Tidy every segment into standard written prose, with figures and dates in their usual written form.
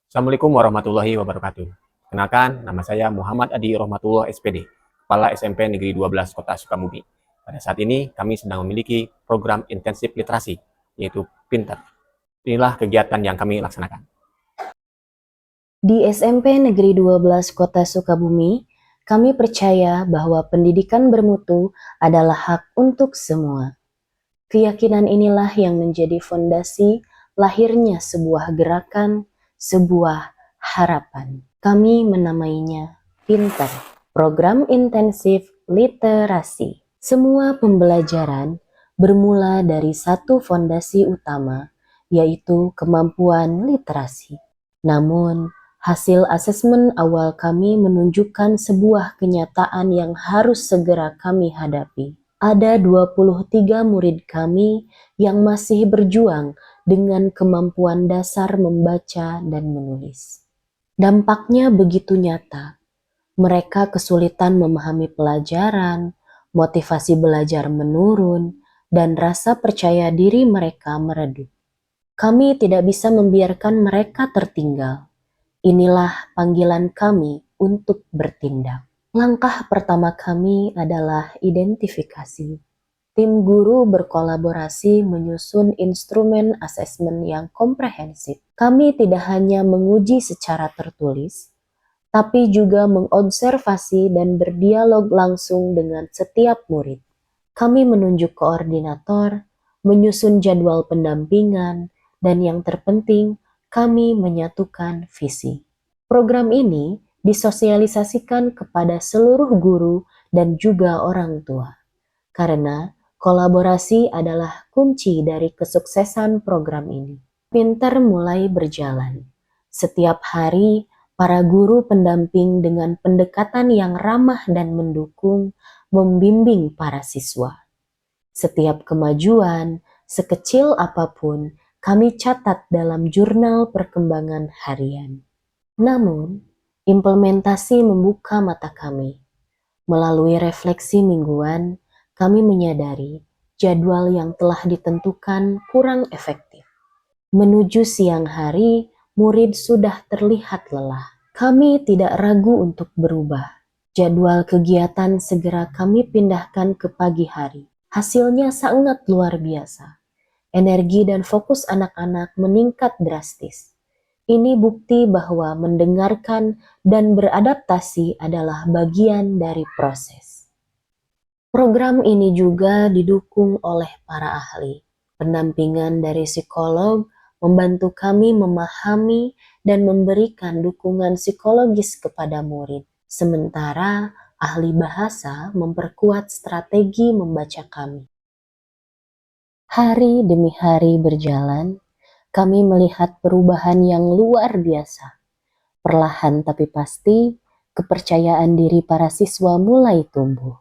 Assalamualaikum warahmatullahi wabarakatuh. Kenalkan, nama saya Muhammad Adi Rohmatullah SPD, Kepala SMP Negeri 12 Kota Sukabumi. Pada saat ini, kami sedang memiliki program intensif literasi, yaitu Pinter. Inilah kegiatan yang kami laksanakan. Di SMP Negeri 12 Kota Sukabumi, kami percaya bahwa pendidikan bermutu adalah hak untuk semua. Keyakinan inilah yang menjadi fondasi lahirnya sebuah gerakan, sebuah harapan. Kami menamainya Pinter, Program Intensif Literasi. Semua pembelajaran bermula dari satu fondasi utama, yaitu kemampuan literasi. Namun, hasil asesmen awal kami menunjukkan sebuah kenyataan yang harus segera kami hadapi. Ada 23 murid kami yang masih berjuang dengan kemampuan dasar membaca dan menulis. Dampaknya begitu nyata. Mereka kesulitan memahami pelajaran, motivasi belajar menurun, dan rasa percaya diri mereka meredup. Kami tidak bisa membiarkan mereka tertinggal. Inilah panggilan kami untuk bertindak. Langkah pertama kami adalah identifikasi. Tim guru berkolaborasi menyusun instrumen asesmen yang komprehensif. Kami tidak hanya menguji secara tertulis, tapi juga mengobservasi dan berdialog langsung dengan setiap murid. Kami menunjuk koordinator, menyusun jadwal pendampingan, dan yang terpenting, kami menyatukan visi. Program ini disosialisasikan kepada seluruh guru dan juga orang tua, karena kolaborasi adalah kunci dari kesuksesan program ini. Pinter mulai berjalan. Setiap hari, para guru pendamping dengan pendekatan yang ramah dan mendukung membimbing para siswa. Setiap kemajuan, sekecil apapun, kami catat dalam jurnal perkembangan harian. Namun, implementasi membuka mata kami. Melalui refleksi mingguan, kami menyadari jadwal yang telah ditentukan kurang efektif. Menuju siang hari, murid sudah terlihat lelah. Kami tidak ragu untuk berubah. Jadwal kegiatan segera kami pindahkan ke pagi hari. Hasilnya sangat luar biasa. Energi dan fokus anak-anak meningkat drastis. Ini bukti bahwa mendengarkan dan beradaptasi adalah bagian dari proses. Program ini juga didukung oleh para ahli. Pendampingan dari psikolog membantu kami memahami dan memberikan dukungan psikologis kepada murid. Sementara ahli bahasa memperkuat strategi membaca kami. Hari demi hari berjalan, kami melihat perubahan yang luar biasa. Perlahan tapi pasti, kepercayaan diri para siswa mulai tumbuh.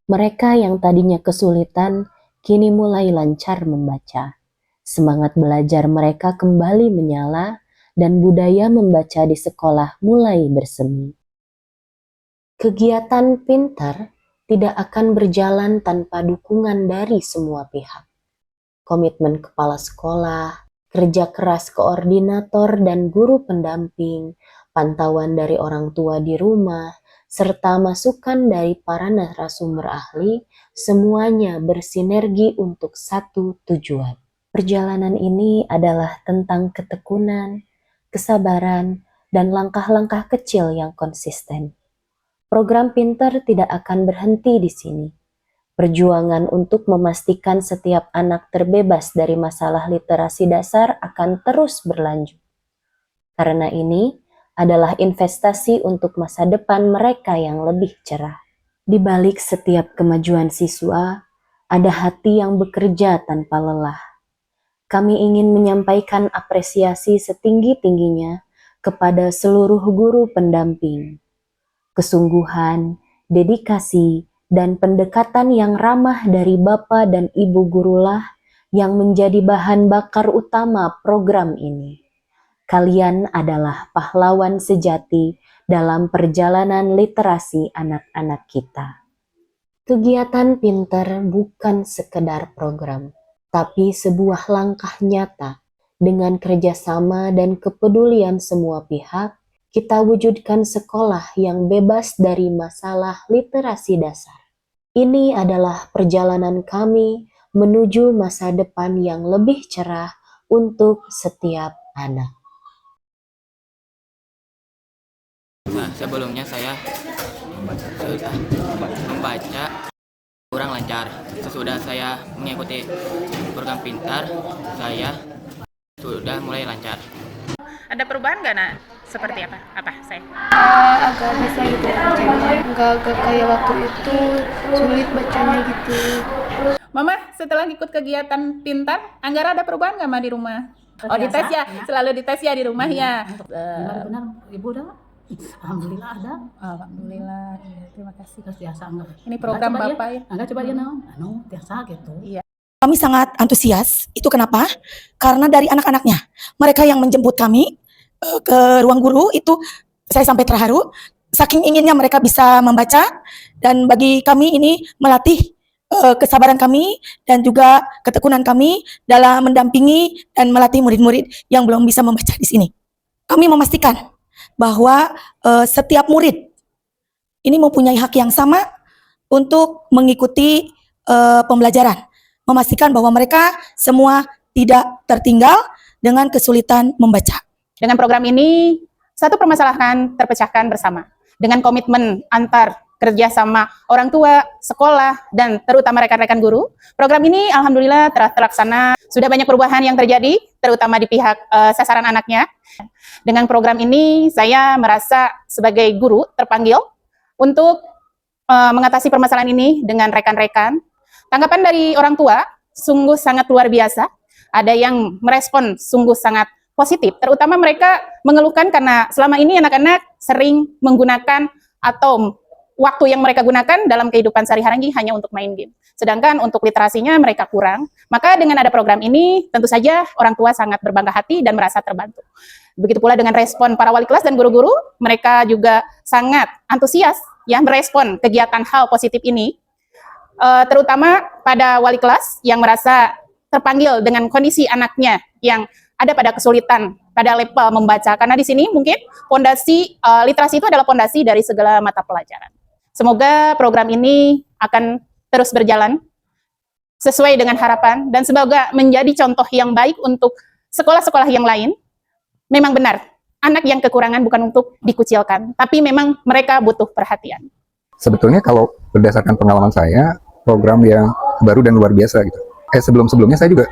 Mereka yang tadinya kesulitan, kini mulai lancar membaca. Semangat belajar mereka kembali menyala, dan budaya membaca di sekolah mulai bersemi. Kegiatan Pinter tidak akan berjalan tanpa dukungan dari semua pihak. Komitmen kepala sekolah, kerja keras koordinator dan guru pendamping, pantauan dari orang tua di rumah, serta masukan dari para narasumber ahli, semuanya bersinergi untuk satu tujuan. Perjalanan ini adalah tentang ketekunan, kesabaran, dan langkah-langkah kecil yang konsisten. Program Pinter tidak akan berhenti di sini. Perjuangan untuk memastikan setiap anak terbebas dari masalah literasi dasar akan terus berlanjut. Karena ini adalah investasi untuk masa depan mereka yang lebih cerah. Di balik setiap kemajuan siswa, ada hati yang bekerja tanpa lelah. Kami ingin menyampaikan apresiasi setinggi-tingginya kepada seluruh guru pendamping. Kesungguhan, dedikasi, dan pendekatan yang ramah dari Bapak dan Ibu gurulah yang menjadi bahan bakar utama program ini. Kalian adalah pahlawan sejati dalam perjalanan literasi anak-anak kita. Kegiatan Pinter bukan sekedar program, tapi sebuah langkah nyata Dengan kerjasama dan kepedulian semua pihak, kita wujudkan sekolah yang bebas dari masalah literasi dasar. Ini adalah perjalanan kami menuju masa depan yang lebih cerah untuk setiap anak. Nah, sebelumnya saya sudah membaca kurang lancar. Sesudah saya mengikuti program pintar, saya sudah mulai lancar. Ada perubahan nggak, Nak? Seperti apa? Saya? Agak bisa gitu bacanya, nggak kayak waktu itu sulit bacanya gitu. Mama, setelah ikut kegiatan pintar, Anggara ada perubahan nggak, Ma, di rumah? Oh, dites ya? Selalu dites ya di rumah ya? Benar-benar Ibu udah alhamdulillah ada. Alhamdulillah, terima kasih. Terus biasa enggak. Ini program Bapak ya? Enggak coba dia naon biasa gitu. Iya. Kami sangat antusias. Itu kenapa? Karena dari anak-anaknya, mereka yang menjemput kami ke ruang guru itu saya sampai terharu. Saking inginnya mereka bisa membaca, dan bagi kami ini melatih kesabaran kami dan juga ketekunan kami dalam mendampingi dan melatih murid-murid yang belum bisa membaca di sini. Kami memastikan bahwa setiap murid ini mempunyai hak yang sama untuk mengikuti pembelajaran. Memastikan bahwa mereka semua tidak tertinggal dengan kesulitan membaca. Dengan program ini, satu permasalahan terpecahkan bersama. Dengan komitmen antar kerjasama orang tua, sekolah, dan terutama rekan-rekan guru, program ini alhamdulillah telah terlaksana. Sudah banyak perubahan yang terjadi, terutama di pihak sasaran anaknya. Dengan program ini, saya merasa sebagai guru terpanggil untuk mengatasi permasalahan ini dengan rekan-rekan. Tanggapan dari orang tua sungguh sangat luar biasa. Ada yang merespon sungguh sangat positif, terutama mereka mengeluhkan karena selama ini anak-anak sering menggunakan atau waktu yang mereka gunakan dalam kehidupan sehari-hari hanya untuk main game. Sedangkan untuk literasinya mereka kurang. Maka dengan ada program ini, tentu saja orang tua sangat berbangga hati dan merasa terbantu. Begitu pula dengan respon para wali kelas dan guru-guru, mereka juga sangat antusias ya merespon kegiatan hal positif ini. Terutama pada wali kelas yang merasa terpanggil dengan kondisi anaknya yang ada pada kesulitan pada level membaca, karena di sini mungkin fondasi literasi itu adalah fondasi dari segala mata pelajaran. Semoga program ini akan terus berjalan sesuai dengan harapan dan semoga menjadi contoh yang baik untuk sekolah-sekolah yang lain. Memang benar, anak yang kekurangan bukan untuk dikucilkan, tapi memang mereka butuh perhatian. Sebetulnya kalau berdasarkan pengalaman saya, program yang baru dan luar biasa gitu. Sebelum-sebelumnya saya juga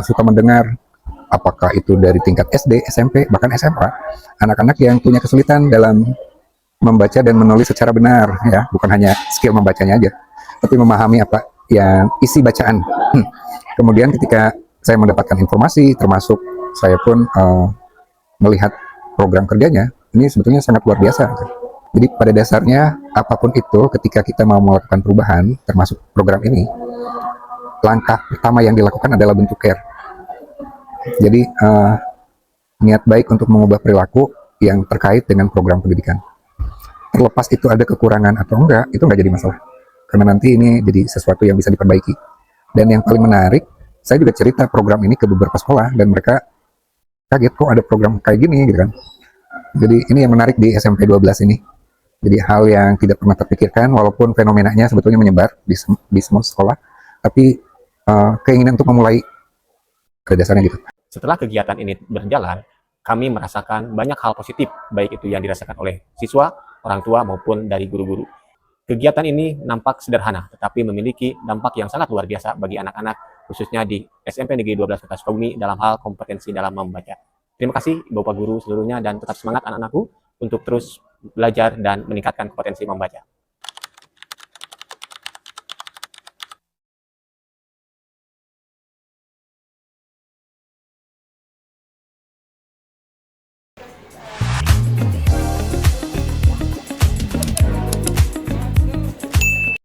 suka mendengar, apakah itu dari tingkat SD, SMP, bahkan SMA, anak-anak yang punya kesulitan dalam membaca dan menulis secara benar, ya, bukan hanya skill membacanya aja, tapi memahami apa yang isi bacaan. Kemudian ketika saya mendapatkan informasi, termasuk saya pun melihat program kerjanya, ini sebetulnya sangat luar biasa. Jadi pada dasarnya, apapun itu, ketika kita mau melakukan perubahan, termasuk program ini, langkah pertama yang dilakukan adalah bentuk care. Jadi, niat baik untuk mengubah perilaku yang terkait dengan program pendidikan. Terlepas itu ada kekurangan atau enggak, itu enggak jadi masalah. Karena nanti ini jadi sesuatu yang bisa diperbaiki. Dan yang paling menarik, saya juga cerita program ini ke beberapa sekolah, dan mereka kaget, kok ada program kayak gini, gitu kan. Jadi ini yang menarik di SMP 12 ini. Jadi hal yang tidak pernah terpikirkan, walaupun fenomenanya sebetulnya menyebar di semua sekolah, tapi keinginan untuk memulai pada dasarnya gitu. Setelah kegiatan ini berjalan, kami merasakan banyak hal positif, baik itu yang dirasakan oleh siswa, orang tua, maupun dari guru-guru. Kegiatan ini nampak sederhana, tetapi memiliki dampak yang sangat luar biasa bagi anak-anak, khususnya di SMP Negeri 12 Kota Sukabumi dalam hal kompetensi dalam membaca. Terima kasih Bapak Guru seluruhnya, dan tetap semangat anak-anakku untuk terus belajar dan meningkatkan kompetensi membaca.